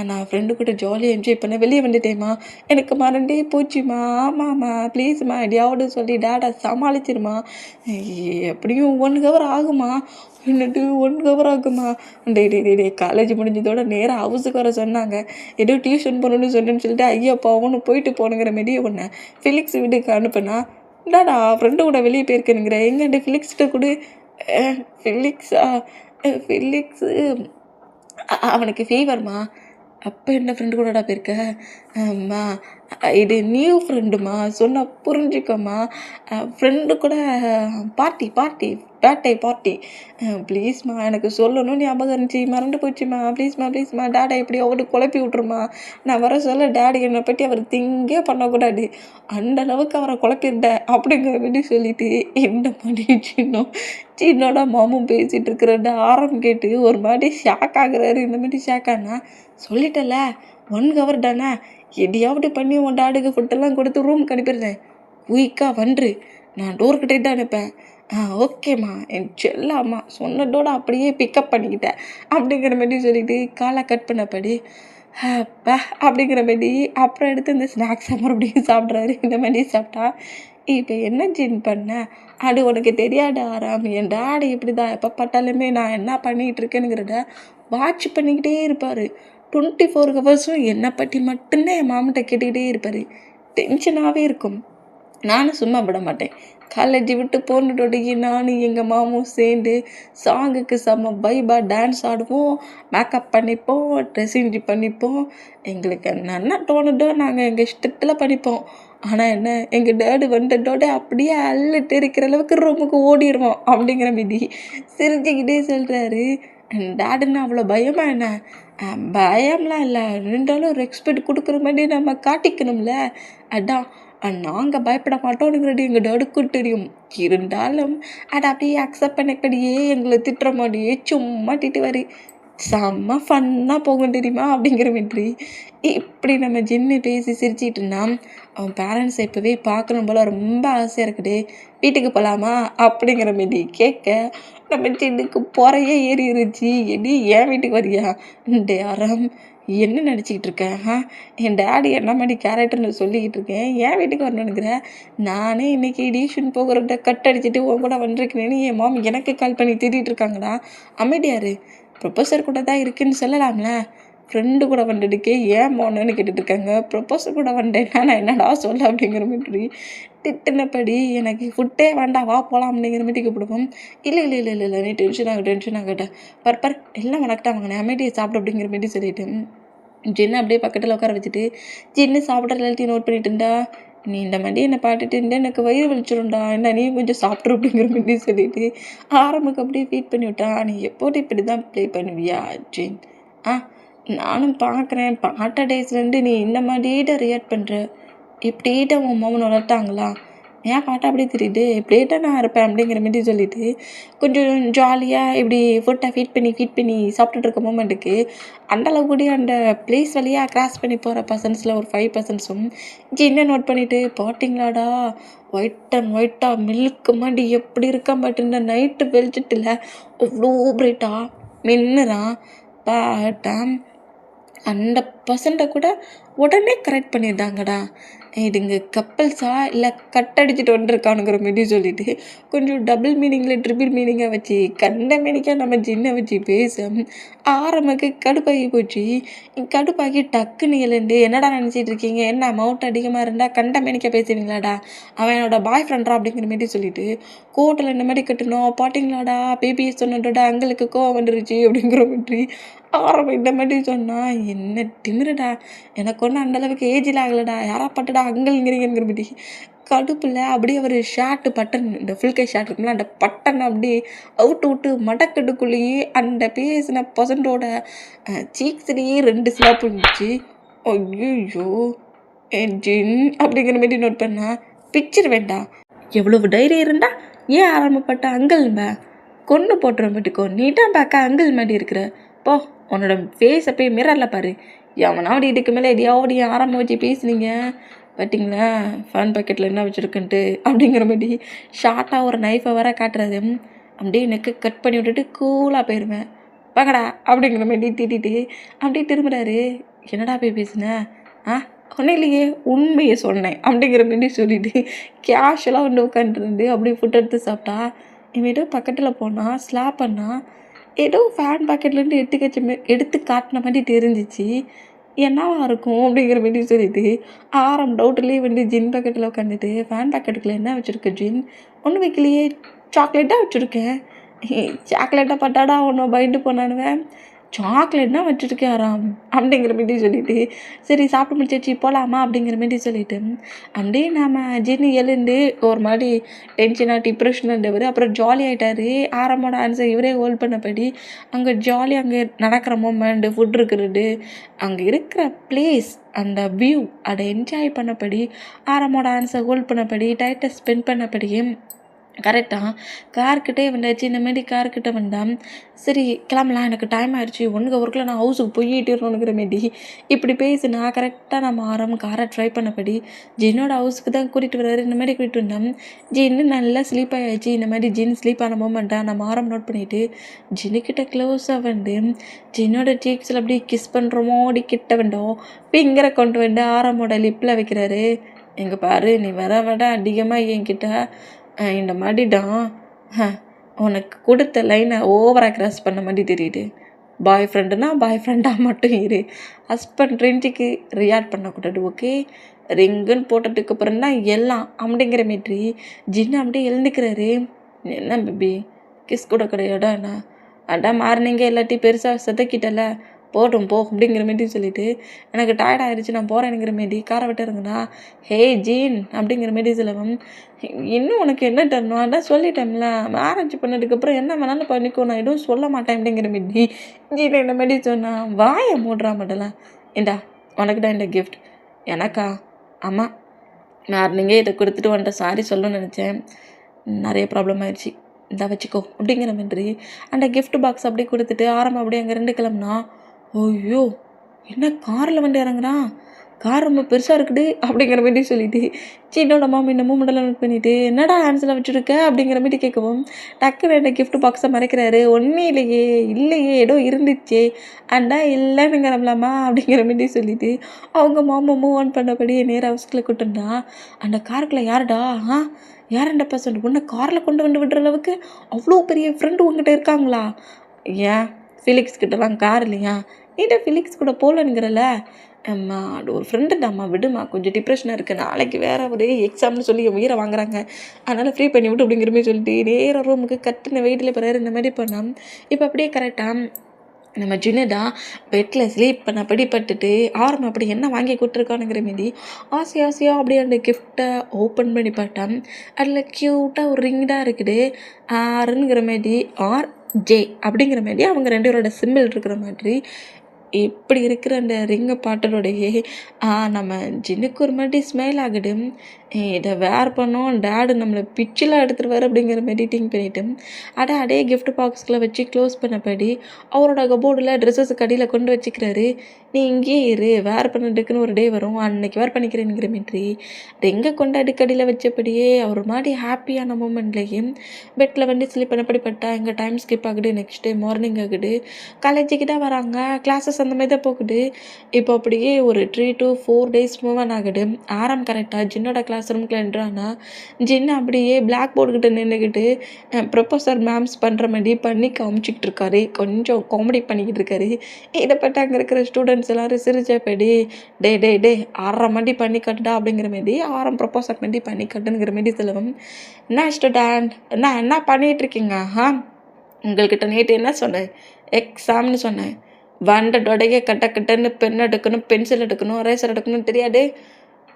நான் ஃப்ரெண்டு கூட ஜாலியாக என்ஜாய் பண்ண வெளியே வந்துட்டேம்மா, எனக்கு மறந்தே போச்சுமா, ஆமாம்மா ப்ளீஸ்மா எதையாவது சொல்லி டேடை சமாளிச்சிருமா, எப்படியும் 1 ஹவர் ஆகுமா, என்னட்டு 1 ஹவர் ஆகுமா, டே காலேஜ் முடிஞ்சதோட நேராக ஹவுஸுக்கு வர சொன்னாங்க, ஏதோ டியூஷன் போகணுன்னு சொன்னேன்னு சொல்லிட்டு ஐயாப்பா அவனு போயிட்டு போனுங்கிற மாரி ஒன்று ஃபிலிக்ஸ் வீட்டுக்கு அனுப்புனா, இந்தாடா ஃப்ரெண்டு கூட வெளியே போயிருக்கேனுங்கிற, எங்கேண்டு ஃபிலிக்ஸ்கிட்ட கூட ஃபிலிக்ஸு அவனுக்கு ஃபீவர்மா, அப்போ என்ன ஃப்ரெண்டு கூடடா போயிருக்க, அம்மா இது நியூ ஃப்ரெண்டுமா, சொன்னா புரிஞ்சுக்கோமா. ஃப்ரெண்டு கூட பார்ட்டி பார்ட்டி பார்ட்டி ப்ளீஸ்மா, எனக்கு சொல்லணும் ஞாபகம் இருந்துச்சு, மறந்து போச்சுமா. ப்ளீஸ்மா டேடை எப்படியாவது குழப்பி விட்ருமா. நான் வர சொல்ல டேடி என்னை பற்றி அவர் திங்கே பண்ணக்கூடாது, அந்த அளவுக்கு அவரை குழப்பிருந்தேன் அப்படிங்கிற மாதிரி சொல்லிட்டு இந்த மாதிரி சின்னோட மாமும் பேசிகிட்டு இருக்கிற ஆரம் கேட்டு ஒரு மாதிரி ஷாக் ஆகுறாரு. இந்த மாதிரி ஷாக் ஆனா சொல்லிட்டல 1 ஹவர் தானே, எதையாவது பண்ணி உன் டாடுக்கு ஃபுட்டெல்லாம் கொடுத்து ரூமுக்கு அனுப்பிடுறேன், குயிக்காக வந்துரு, நான் டோர்கிட்டே தான் அனுப்பேன். ஓகேம்மா என் செல்லாம்மா சொன்னதோடு அப்படியே பிக்கப் பண்ணிக்கிட்டேன் அப்படிங்கிற மாதிரி சொல்லிவிட்டு காலை கட் பண்ணப்படி அப்பா அப்படிங்கிற மாதிரி அப்புறம் எடுத்து இந்த ஸ்நாக்ஸை மறுபடியும் சாப்பிட்றாரு. இந்த மாதிரி சாப்பிட்டா இப்போ என்ன ஜின் பண்ண, அது உனக்கு தெரியாத ஆராம், என் டாடி இப்படி தான் எப்போ பட்டாலுமே நான் என்ன பண்ணிகிட்டு இருக்கேனுங்கிறத வாட்ச் பண்ணிக்கிட்டே இருப்பார். 24 ஹவர்ஸும் என்னை பற்றி மட்டும்தான் என் மாமன்ட்ட கேட்டுக்கிட்டே இருப்பார். டென்ஷனாகவே இருக்கும். நானும் சும்மா விட மாட்டேன். காலேஜ் விட்டு போனதோடையே நானும் எங்கள் மாமும் சேர்ந்து சாங்குக்கு செம்ம வைபாக டான்ஸ் ஆடுவோம், மேக்கப் பண்ணிப்போம், ட்ரெஸ்ஸிங் பண்ணிப்போம். எங்களுக்கு என்ன தோணுதோ நாங்கள் எங்கள் இஷ்டத்தில் பண்ணிப்போம். ஆனால் என்ன, எங்கள் டேடு வந்ததோட அப்படியே அள்ளிட்டு இருக்கிற அளவுக்கு ரூமுக்கு ஓடிடுவோம் அப்படிங்கிற மீதி சிரிச்சுக்கிட்டே சொல்கிறாரு. டேடுன்னா அவ்வளோ பயமா என்ன? பயம்லாம் இல்லை, இருந்தாலும் ரெஸ்பெக்ட் கொடுக்குற மாதிரி நம்ம காட்டிக்கணும்ல. அதான் நாங்கள் பயப்பட மாட்டோம்ங்கிறது எங்கள் டேடுக்கும் தெரியும். இருந்தாலும் அதை அப்படியே அக்செப்ட் பண்ணபடியே எங்களை திட்டுற மாதிரியே சும்மா திட்டுவார். செம்ம ஃபன்னாக போகும் தெரியுமா அப்படிங்கிற மாதிரி. இப்படி நம்ம ஜின்னு பேசி சிரிச்சிட்டு இருந்தால் அவன் பேரண்ட்ஸை இப்போவே பார்க்கணும் போல் ரொம்ப ஆசையாக இருக்குது. வீட்டுக்கு போகலாமா அப்படிங்கிற மாதிரி கேட்க நம்ம ஜின்னுக்கு பொறையே ஏறி இருந்துச்சு. எடி ஏன் வீட்டுக்கு வரியா இந்த ஆரம், என்ன நினச்சிக்கிட்டு இருக்கேன்? என் டேடி என்ன மாதிரி கேரக்டர்னு சொல்லிக்கிட்டு இருக்கேன், ஏன் வீட்டுக்கு வரணுங்கிறேன்? நானே இன்றைக்கி டியூஷன் போகிறத கட் அடிச்சுட்டு உன் கூட வந்துருக்கேன்னு என் மாமி எனக்கு கால் பண்ணி திட்டிகிட்டு இருக்காங்கடா. அமைதியாரு, ப்ரொஃபஸர் கூட தான் இருக்குன்னு சொல்லலாம்ல. ஃப்ரெண்டு கூட வந்ததுக்கே ஏன் போனேன்னு கேட்டுட்ருக்காங்க. ப்ரொஃபஸர் கூட வந்தேன்னா நான் என்னடா சொல்ல அப்படிங்கிற மாதிரி திட்டினபடி எனக்கு ஃபுட்டே வேண்டாம் வா போகலாம் அப்படிங்கிற மாதிரி கூப்பிடுவோம். இல்லை நீ டென்ஷன் ஆகட்டேன் பர் எல்லாம் வணக்கிட்டா வாங்கினேன், அமைதியை சாப்பிடு அப்படிங்கிற மாதிரி சொல்லிட்டு ஜின்னு அப்படியே பக்கத்தில் உட்கார வச்சுட்டு ஜின்னு சாப்பிட்ற எல்லாத்தையும் நோட் பண்ணிட்டு இருந்தா. நீ இந்த மாதிரி என்னை பாட்டுட்டு இருந்தா எனக்கு வயிறு வலிச்சிடும்டா, என்ன நீ கொஞ்சம் சாப்பிட்ரு அப்படிங்கிற மாதிரி சொல்லிட்டு ஆரம்புக்கு அப்படியே ஃபீட் பண்ணி விட்டான். நீ எப்போது இப்படி தான் ப்ளே பண்ணுவியா ஜின்? நானும் பார்க்குறேன், பாட்ட டேஸ்லேருந்து நீ இந்த மாதிரியே ரியாக்ட் பண்ணுற. இப்படியே உன் மாமன் வளர்த்தாங்களா? ஏன் பாட்டா அப்படியே தெரியுது, இப்படியே நான் இருப்பேன் அப்படிங்கிற மாதிரி சொல்லிட்டு கொஞ்சம் ஜாலியாக இப்படி ஃபுட்டை ஃபீட் பண்ணி சாப்பிட்டுட்டு இருக்க மூமெண்ட்டுக்கு அந்தளவு கூட அந்த பிளேஸ் வழியாக கிராஸ் பண்ணி போகிற பர்சன்ஸில் ஒரு 5% என்ன நோட் பண்ணிவிட்டு பாட்டிங்களாடா ஒயிட்டாக மில்க்கு மாதிரி எப்படி இருக்க மாட்டேன், நைட்டு வெளிச்சிட்டில் அவ்வளோ பிரைட்டாக மின்னுறான். பாட்டான் அந்த பர்சன்ட்டை கூட உடனே கரெக்ட் பண்ணியிருந்தாங்கடா. இதுங்க கப்பல்ஸா இல்லை கட் அடிச்சுட்டு வந்துருக்கானுங்கிற மாரி சொல்லிட்டு கொஞ்சம் டபுள் மீனிங்கில் ட்ரிபிள் மீனிங்காக வச்சு கண்ட மீனிங்காக நம்ம ஜின்னை வச்சு பேச ஆரம்பக்கு கடுப்பாகி போச்சு. கடுப்பாகி டக்குன்னு எழுந்து என்னடா நினச்சிட்டு இருக்கீங்க, என்ன அமௌண்ட் அதிகமாக இருந்தால் கண்ட மீனிக்காக பேசுவீங்களாடா, அவன் என்னோட பாய் ஃப்ரெண்டா அப்படிங்கிற மாரி சொல்லிட்டு கோட்டில் இந்த மாதிரி கட்டணும் பாட்டிங்களாடா, பேபியை சொன்னதோட அங்களுக்கு கோவம் வந்துருச்சு அப்படிங்கிற மாதிரி ஆரம்பம் இந்த மாதிரி சொன்னால் என்ன திமிருடா, எனக்கு ஒன்றும் அந்தளவுக்கு ஏஜில் ஆகலடா, யாரா பட்டடா அங்கல்ங்கிறீங்கிற மாதிரி கடுப்பில் அப்படியே ஒரு ஷார்ட்டு பட்டன், இந்த ஃபுல் கை ஷார்ட் இருக்குல்ல அந்த பட்டன் அப்படியே விட்டு மடக்கட்டுக்குள்ளேயே அந்த பேசின பர்சன்டோட சீக்ஸ்லேயே 2 ஸ்லாப் இருந்துச்சு. ஐயோ என் ஜின் அப்படிங்கிற மாதிரி நோட் பண்ணா பிக்சர் வேண்டாம், எவ்வளவு தைரியம் இருந்தா ஏன் ஆரம்பப்பட்ட அங்கிள்ம்ப கொன்று போட்டுரும் பட்டுக்கோ, நீட்டாக பார்க்க அங்கிள் மாதிரி இருக்கிற போ, உன்னோட ஃபேஸை போய் மிரரில் பாரு, எவனாவது இதுக்கு மேலே எதையாவது ஆரம்பம் வச்சு பேசுனீங்க பார்த்தீங்களா ஃபேன் பாக்கெட்டில் என்ன வச்சுருக்குன்ட்டு அப்படிங்கிற மாதிரி ஷார்ட்டாக ஒரு நைஃபை வர காட்டுறது. அப்படியே நெக்கு கட் பண்ணி விட்டுட்டு கூலாக போயிடுவேன். வாங்கடா அப்படிங்கிற மாதிரி திட்டிட்டு அப்படியே திரும்புகிறாரு. என்னடா போய் பேசுனேன்? ஒன்றும் இல்லையே உண்மையை சொன்னேன் அப்படிங்கிற மாதிரி சொல்லிவிட்டு கேஷுவலாக வந்து உட்காந்துருந்து அப்படியே ஃபுட் எடுத்து சாப்பிட்டா. இவன் பக்கத்தில் போனால் ஸ்லாப் பண்ணால் ஏதோ ஃபேன் பாக்கெட்லேருந்து எடுத்து காட்டின மாதிரி தெரிஞ்சிச்சு. என்னவா இருக்கும் அப்படிங்கிற மாதிரி சொல்லிட்டு டவுட்லேயே வந்து ஜின் பாக்கெட்டில் உட்காந்துட்டு ஃபேன் பாக்கெட்டுக்குள்ளே என்ன வச்சுருக்க ஜின்? ஒன்றும் வைக்கலையே, சாக்லேட்டாக வச்சுருக்கேன். சாக்லேட்டாக பட்டாடா ஒன்றும் பயந்து போனானுவேன். சாக்லேட்னா வச்சுருக்காராம் அப்படிங்கிற மாரி சொல்லிட்டு, சரி சாப்பிட்டு முடிச்சாச்சு போகலாமா அப்படிங்கிற மாரி சொல்லிட்டு, அப்படியே நம்ம ஜின்னு எழுந்து ஒரு மாதிரி டென்ஷனாக டிப்ரெஷனாக இருந்தவர் அப்புறம் ஜாலி ஆகிட்டாரு. ஆரம்போட ஆன்சர் இவரே ஹோல்ட் பண்ணபடி அங்கே ஜாலியாக அங்கே நடக்கிற மூமெண்ட், ஃபுட் இருக்கிறது, அங்கே இருக்கிற பிளேஸ், அந்த வியூ அதை என்ஜாய் பண்ணபடி ஆரம்போட ஆன்சர் ஹோல்ட் பண்ணபடி டைட்டை ஸ்பெண்ட் பண்ணபடியே கரெக்டாக கார்கிட்டே வந்தாச்சு. இந்தமாரி கார்கிட்ட வந்தான். சரி கிளம்பலாம், எனக்கு டைம் ஆயிடுச்சு, ஒன்றுக்கு ஒர்க்கில் நான் ஹவுஸுக்கு போயிட்டுருணுங்கிற மாரி இப்படி பேசுனா கரெக்டாக நம்ம காரை ட்ரை பண்ணபடி ஜின்னோட ஹவுஸுக்கு தான் கூட்டிகிட்டு வர்றாரு. இந்த மாதிரி கூட்டிகிட்டு வந்தோம். ஜின்னு நல்லா ஸ்லீப் ஆகிடுச்சு. இந்த மாதிரி ஜின் ஸ்லீப் ஆன மூமெண்ட்டாக நம்ம நோட் பண்ணிவிட்டு ஜின்னுக்கிட்ட க்ளோஸாக வந்து ஜின்னோட சீக்ஸில் அப்படி கிஸ் பண்ணுறோமோ அப்படி கிட்ட வந்தோம். ஃபிங்கரை கொண்டு வந்து ஆரம்போட லிப்பில் வைக்கிறாரு. எங்கே பாரு, நீ வர அதிகமாக என்கிட்ட இந்த மாதிரிதான் உனக்கு கொடுத்த லைனை ஓவராக கிராஸ் பண்ண மாதிரி தெரியுது. பாய் ஃப்ரெண்டுனா பாய் ஃப்ரெண்டாக மட்டும் இரு, ஹஸ்பண்ட் ரேஞ்சுக்கு ரியாக்ட் பண்ணக்கூடாது, ஓகே? ரிங்குன்னு போட்டதுக்கு அப்புறம் தான் எல்லாம் அப்படிங்கிற மாரி ஜின்னு அப்படியே எழுந்துக்கிறாரு. என்ன பேபி, கிஸ் கூட கிடையாடா? என்ன அதான் மாறினீங்க, இல்லாட்டி பெருசாக செதக்கிட்டல, போட்டும் போ அப்படிங்கிற மாரி சொல்லிவிட்டு எனக்கு டயர்ட் ஆகிடுச்சு, நான் போகிறேனுங்கிற மாரி காரை விட்டு இறங்குனா, ஹே ஜீன் அப்படிங்கிற மாரி சொல்லவும், இன்னும் உனக்கு என்ன தரணும், அதான் சொல்லிட்டேன்ல, மேரேஜ் பண்ணதுக்கப்புறம் என்ன வேணாலும் பண்ணிக்கோ, நான் எதுவும் சொல்ல மாட்டேன் அப்படிங்கிற மாரி ஜீன் இந்த மாரி சொன்னான். வாயை மூடுறா மாட்டலாம். இந்தா உனக்கு தான் இந்த கிஃப்ட். எனக்கா? ஆமாம், மார்னிங்கே இதை கொடுத்துட்டு வந்துட்ட, சாரி சொல்லணும்னு நினச்சேன், நிறைய ப்ராப்ளம் ஆயிடுச்சு, இந்தா வச்சுக்கோ அப்படிங்கிற மாதிரி அந்த கிஃப்ட் பாக்ஸ் அப்படியே கொடுத்துட்டு ஆரம்பம் அப்படியே அங்கே 2 கிளம்புனா. ஐயோ, என்ன காரில் வந்து இறங்குறான், கார் ரொம்ப பெருசாக இருக்குது அப்படிங்கிற மாரி சொல்லிட்டு சீனோட மாமி இந்த மூமெண்டெல்லாம் நோட் பண்ணிவிட்டு என்னடா ஹேண்ட்ஸில் வச்சுருக்க அப்படிங்கிற மாரி கேட்கவும் டக்குன்னு இந்த கிஃப்ட் பாக்ஸை மறைக்கிறாரு. ஒன்றும் இல்லையே, இல்லையே ஏதோ இருந்துச்சு, அண்டா இல்லைன்னு கிளம்பலாமா அப்படிங்கிற மாரி சொல்லிவிட்டு அவங்க மாமா மூவ் ஆன் பண்ணபடி நேராக ஹவுஸ்குள்ளே கூட்டிருந்தா. அந்த காருக்குள்ளே யாருடா, யாருண்டப்பா சொல்லு, பொண்ணை காரில் கொண்டு வந்து விடுற அளவுக்கு அவ்வளோ பெரிய ஃப்ரெண்டு உங்ககிட்ட இருக்காங்களா? ஏன் ஃபிலிக்ஸ் கிட்டலாம் கார் இல்லையா? நீட்டா ஃபிலிக்ஸ் கூட போகலனுங்கிறல. அம்மா அது ஒரு ஃப்ரெண்டுடாம்மா, விடுமா, கொஞ்சம் டிப்ரெஷனாக இருக்குது, நாளைக்கு வேறு ஒரு எக்ஸாம்னு சொல்லி உயிரை வாங்குறாங்க, அதனால் ஃப்ரீ பண்ணி விட்டு அப்படிங்கிற மாதிரி சொல்லிட்டு நேராக ரூமுக்கு கட்டின வெயிட்டில் போகிறாரு. இந்த மாதிரி பண்ணால் இப்போ அப்படியே கரெக்டாக நம்ம ஜின்னதா பெட்டில் ஸ்லீப் பண்ண படிப்பட்டுட்டு ஆரம்பம் அப்படி என்ன வாங்கி கொடுத்துருக்கானுங்கிற மாரி ஆசையாக அப்படியே அந்த கிஃப்டை ஓப்பன் பண்ணி பார்த்தேன். அதில் க்யூட்டாக ஒரு ரிங் தான் இருக்குது. ஆறுங்கிற மாரி RJ அப்படிங்கிற மாரி அவங்க 2 பேரோட சிம்பிள் இருக்கிற மாதிரி இப்படி இருக்கிற அந்த ரிங்கை பாட்டலோடையே நம்ம ஜின்னுக்கு ஒரு மாதிரி ஸ்மைல் ஆகுது. இதை வேர் பண்ணோம், டேடு நம்மளை பிச்சில் எடுத்துருவார் அப்படிங்கிற மாதிரி திங்க் பண்ணிவிட்டு அதே கிஃப்ட் பாக்ஸ்குள்ளே வச்சு க்ளோஸ் பண்ணபடி அவரோட கபோர்டில் ட்ரெஸ்ஸஸுக்கு அடியில் கொண்டு வச்சுக்கிறாரு. நீ இங்கேயே இரு, வேர் பண்ணுறதுக்குன்னு ஒரு டே வரும், அன்னைக்கு வேர் பண்ணிக்கிறேங்கிற மாதிரி ரிங்கை கொண்டு அடிக்கடியில் வச்சபடியே அவர் மாதிரி ஹாப்பியான மூமெண்ட்லேயே பெட்டில் வந்து ஸ்லீப் பண்ணபடி பட்டா எங்கள் டைம் ஸ்கிப் ஆகுது. நெக்ஸ்ட் டே மார்னிங் ஆகுது, காலேஜுக்கு தான் வராங்க, கிளாஸஸ் அந்த மாதிரி தான் போகுது. இப்போ அப்படியே ஒரு 3 to 4 days மூவ் ஆன் ஆகுது. கரெக்டாக ஜின்னோட கிளாஸ் ரூம்குள்ள என்றானா ஜின்னு அப்படியே பிளாக் போர்டுக்கிட்ட நின்றுக்கிட்டு ப்ரொஃபஸர் மேம்ஸ் பண்ணுற மாதிரி பண்ணி காமிச்சிக்கிட்டு இருக்காரு, கொஞ்சம் காமெடி பண்ணிக்கிட்டு இருக்காரு. இதை பற்றி அங்கே இருக்கிற ஸ்டூடெண்ட்ஸ் எல்லோரும் சிரிச்சப்படி டே 6:30 மணி பண்ணி கட்டுடா அப்படிங்கிற மாதிரி 6 ப்ரொஃபஸர் மாதிரி பண்ணி கட்டுங்கிற மாதிரி சொல்லுவோம். என்ன ஸ்டூடெண்ட், என்ன பண்ணிகிட்ருக்கீங்க? உங்கள்கிட்ட நேற்று என்ன சொன்னேன், எக்ஸாம்னு சொன்னேன், வண்டடோடைய கட்டன்னு பென் எடுக்கணும், பென்சில் எடுக்கணும், ரேசர் எடுக்கணும் தெரியாது,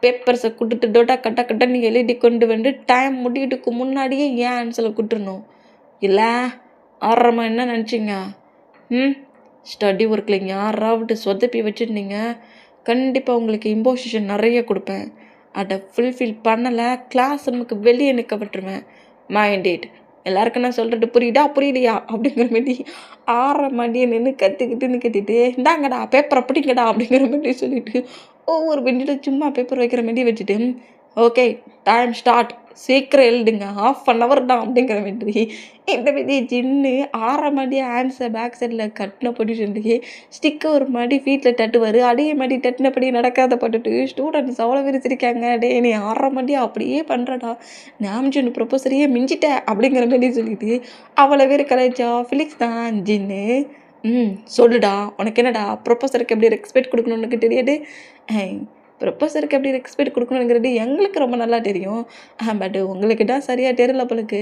பேப்பர்ஸை கொடுத்துட்டு கட்டன்னு எழுதி கொண்டு வந்து டைம் முடியறதுக்கு முன்னாடியே ஏன் ஆன்சரை கொடுத்துடணும். இல்லை ஆடுறமா என்ன நினச்சிங்க? ஸ்டடி ஒர்க்கில் யாராவது சொதப்பி வச்சுருந்தீங்க, கண்டிப்பாக உங்களுக்கு இம்போசிஷன் நிறைய கொடுப்பேன், அதை ஃபுல்ஃபில் பண்ணலை கிளாஸ் ரூமுக்கு வெளியே நிற்க விட்டுருவேன். மைண்டேட் எல்லாருக்கும் நான் சொல்கிறது புரியலையா அப்படிங்கிற மாதிரி 6:30 மணியை நின்று கத்திக்கிட்டு இந்தாங்கடா பேப்பரை பிடிங்கடா அப்படிங்கிற மாதிரி சொல்லிவிட்டு ஒவ்வொரு பெஞ்சில் சும்மா பேப்பர் வைக்கிற மாதிரி வச்சுட்டு ஓகே டைம் ஸ்டார்ட், சீக்கிரம் எழுதுங்க, 1/2 hour தான் அப்படிங்கிற மாதிரி இந்த மாதிரி ஜின்னு 6:30 மணியை ஆன்சர் பேக் சைடில் கட்டின பொசிஷன்லேயே ஸ்டிக்கை ஒரு மாதிரி ஃபீட்டில் தட்டுவார். அதே மாதிரி தட்டினபடி நடக்காத பட்டுட்டு ஸ்டூடெண்ட்ஸ் அவ்வளோ பேர் சிரிக்காங்க. டே நீ 6:30 மணி அப்படியே பண்ணுறடா, நான் ஜின்னு ப்ரொஃபஸரையே மிஞ்சிட்ட அப்படிங்கிற மாதிரி சொல்லிட்டு அவ்வளோ பேர் கலாய்ச்சா. ஃபிலிக்ஸ் தான் ஜின்னு, சொல்லுடா உனக்கு என்னடா, ப்ரொஃபஸருக்கு எப்படி ரெஸ்பெக்ட் கொடுக்கணும்னு உனக்கு தெரியாது, ப்ரொஃபஸருக்கு எப்படி ரெஸ்பெக்ட் கொடுக்கணுங்கிறது எங்களுக்கு ரொம்ப நல்லா தெரியும், பட் உங்களுக்கு தான் சரியாக தெரியல போலுக்கு,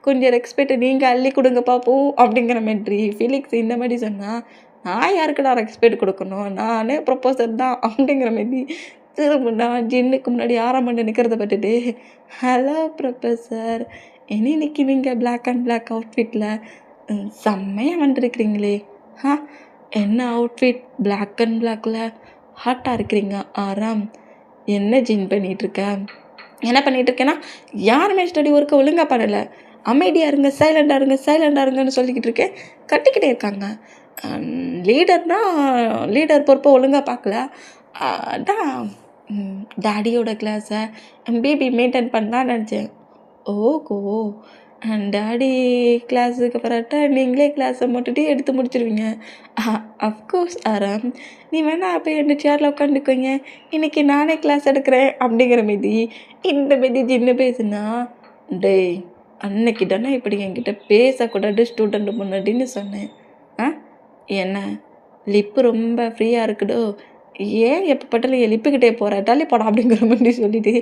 கொஞ்சம் ரெஸ்பெக்ட் நீங்கள் அள்ளி கொடுங்க பார்ப்போம் அப்படிங்கிற மாதிரி ஃபிலிக்ஸ் இந்த மாதிரி சொன்னால் நான் யாருக்குடா ரெஸ்பெக்ட் கொடுக்கணும், நானே ப்ரொப்போசர் தான் அப்படிங்கிற மாரி திரும்ப நான் ஜின்னுக்கு முன்னாடி ஆரம்பம் நிற்கிறத பார்த்துட்டு, ஹலோ ப்ரொஃபஸர், இன்னைக்கு நீங்கள் பிளாக் அண்ட் பிளாக் அவுட்ஃபிட்டில் செம்மையாக வந்துருக்கிறீங்களே. ஆ, என்ன அவுட்ஃபிட் பிளாக் அண்ட் பிளாக்கில் ஹாட்டாக இருக்கிறீங்க. ஆராம், என்ன ஜின் பண்ணிகிட்ருக்க? என்ன பண்ணிகிட்ருக்கேன்னா, யாருமே ஸ்டடி ஒர்க்கை ஒழுங்காக பண்ணலை, அமைதியாக இருங்க, சைலண்டாக இருங்க, சைலண்டாக இருங்கன்னு சொல்லிக்கிட்டு இருக்கேன். கட்டிக்கிட்டே இருக்காங்க. லீடர் பொறுப்பை ஒழுங்காக பார்க்கல. அதான் டாடியோட கிளாஸை பேபி மெயின்டைன் பண்ணலான்னு நினச்சேன். ஓகோ, டாடி கிளாஸுக்கு அப்புறம்ட்டா நீங்களே கிளாஸை மட்டுட்டு எடுத்து முடிச்சிருவீங்க. அஃப்கோர்ஸ் ஆராம், நீ வேணா அப்போ என்ன சேரில் உட்காந்துக்கோங்க, இன்றைக்கி நானே கிளாஸ் எடுக்கிறேன் அப்படிங்கிற மாரி இந்த மாரி ஜின்னு பேசுனா, டேய் அன்னைக்கு தானே இப்படி என்கிட்ட பேசக்கூடாது ஸ்டூடெண்ட் முன்னாடின்னு சொன்னேன். என்ன லிப்பு ரொம்ப ஃப்ரீயாக இருக்குதோ, ஏன் எப்போ பட்டாலும் என் லிப்புக்கிட்டே போகிற, தள்ளி போடா அப்படிங்கிற மாதிரி சொல்லிட்டு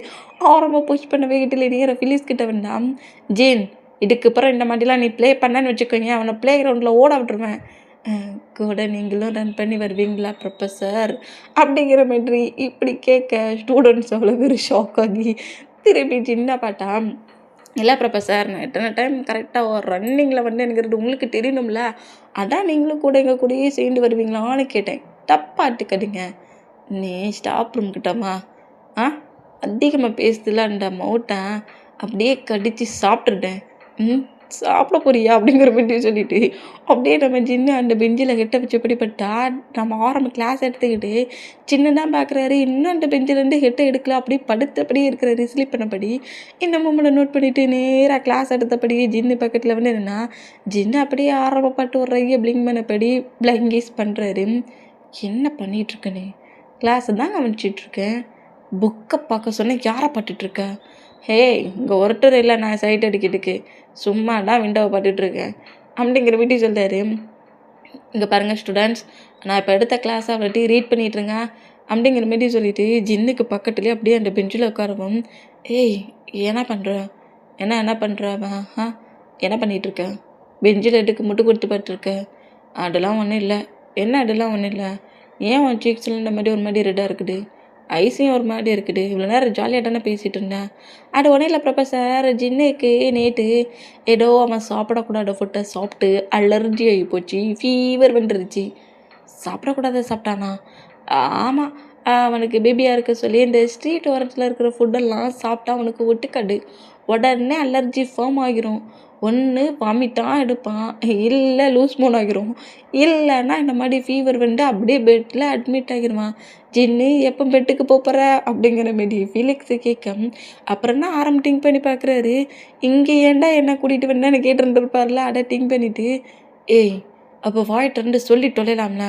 ஆரம்ப புஷ் பண்ண வேகிட்டில் நேர ஃபிலிஸ் கிட்ட வேண்டாம். ஜீன், இதுக்கு அப்புறம் இந்த மாதிரிலாம் நீ ப்ளே பண்ணான்னு வச்சுக்கோங்க, அவனை ப்ளே கிரவுண்டில் ஓட விட்டுருவேன். கூட நீங்களும் ரன் பண்ணி வருவீங்களா ப்ரொஃபஸர் அப்படிங்கிற மாதிரி இப்படி கேட்க ஸ்டூடெண்ட்ஸ் அவ்வளோ பேர் ஷாக் ஆகி திருப்பி சின்ன பாட்டா, இல்லை ப்ரொஃபஸர், நான் எத்தனை டைம் கரெக்டாக ஒரு ரன்னிங்கில் வந்து எனக்குறது உங்களுக்கு தெரியணும்ல, அதான் நீங்களும் கூட எங்கள் கூடயே சேர்ந்து வருவீங்களான்னு கேட்டேன். தப்பாக எடுத்துக்காதீங்க. நீ ஸ்டாஃப் ரூம் கிட்டம்மா அதிகமாக பேசுதுலான்டா மவுட்டை அப்படியே கடித்து சாப்பிட்ருட்டேன். சாப்பிட போறியா அப்படிங்கிற மாதிரி சொல்லிட்டு அப்படியே நம்ம சின்ன அந்த பெஞ்சில் கெட்ட வச்சபடி பட்டா நம்ம ஆரம்ப கிளாஸ் எடுத்துக்கிட்டு சின்னதான் பார்க்குறாரு. இன்னும் அந்த பெஞ்சிலேருந்து ஹெட்டை எடுக்கல, அப்படியே படுத்தபடியே இருக்கிறாரு ஸ்லீப் பண்ணபடி. இந்த மூமெண்ட்டை நோட் பண்ணிவிட்டு நேராக கிளாஸ் எடுத்தபடி ஜின்னு பக்கத்தில் வந்து என்னென்னா ஜின்னு அப்படியே ஆரம்பப்பட்டு ஒரு ரையை பிளிங் பண்ணபடி பிளைங்கீஸ் பண்ணுறாரு. என்ன பண்ணிகிட்ருக்கனே, கிளாஸை தான் கவனிச்சிட்ருக்கேன், புக்கை பார்க்க சொன்னேன், யாரை பார்த்துட்ருக்க? ஹே, இங்கே ஒருத்தர் இல்லை, நான் சைட் அடிக்கிறதுக்கு சும்மாடா விண்டோவை பார்த்துட்ருக்கேன் அப்படிங்கிற வீட்டு சொல்கிறாரு. இங்கே பாருங்கள் ஸ்டூடெண்ட்ஸ், நான் இப்போ எடுத்த கிளாஸை அவர்கிட்ட ரீட் பண்ணிகிட்ருங்க அப்படிங்கிற மாரி சொல்லிவிட்டு ஜின்னுக்கு பக்கத்துலேயே அப்படியே அந்த பெஞ்சில் உட்காருவோம். ஏய், என்ன பண்ணுற, என்ன பண்ணுற, என்ன பண்ணிகிட்ருக்க? பெஞ்சில் எடுக்க முட்டு கொடுத்து பார்த்துருக்க? அதெல்லாம் ஒன்றும் இல்லை. என்ன அதெல்லாம் ஒன்றும் இல்லை? ஏன் உன் சீக்ஸில் இந்த மாதிரி ஒரு மாதிரி ரெட்டாக இருக்குது, ஐஸையும் ஒரு மாதிரி இருக்குது, இவ்வளோ நேரம் ஜாலியாக தானே பேசிகிட்டு இருந்தேன். அது ஒன்றும் இல்லை ப்ரொஃபஸர், ஜின்னுக்கு நேற்று ஏதோ அவன் சாப்பிடக்கூடாத ஃபுட்டை சாப்பிட்டு அலர்ஜி ஆகி போச்சு, ஃபீவர் வந்துருச்சு. சாப்பிடக்கூடாத சாப்பிட்டானா? ஆமாம், அவனுக்கு பேபியாக இருக்க சொல்லி இந்த ஸ்ட்ரீட் ஓரத்தில் இருக்கிற ஃபுட்டெல்லாம் சாப்பிட்டா அவனுக்கு ஒட்டுக்காடு, உடனே அலர்ஜி ஃபார்ம் ஆகிரும். ஒன்று வாமிட்டாக எடுப்பான், இல்லை லூஸ் மோன் ஆகிரும், இல்லைன்னா இந்த மாதிரி ஃபீவர் வந்து அப்படியே பெட்டில் அட்மிட் ஆகிருவான். ஜின்னு எப்போ பெட்டுக்கு போகிற அப்படிங்கிற மாரி ஃபீலிக்ஸு கேட்க அப்புறம் தான் ஆரம்பம் திங்க் பண்ணி பார்க்குறாரு. இங்கே ஏன்டா என்ன கூட்டிகிட்டு வந்தேன்னு கேட்டுருந்துருப்பார்ல, அதை திங்க் பண்ணிவிட்டு, ஏய் அப்போ வாய்ட்டு சொல்லி தொலைலாம்ல,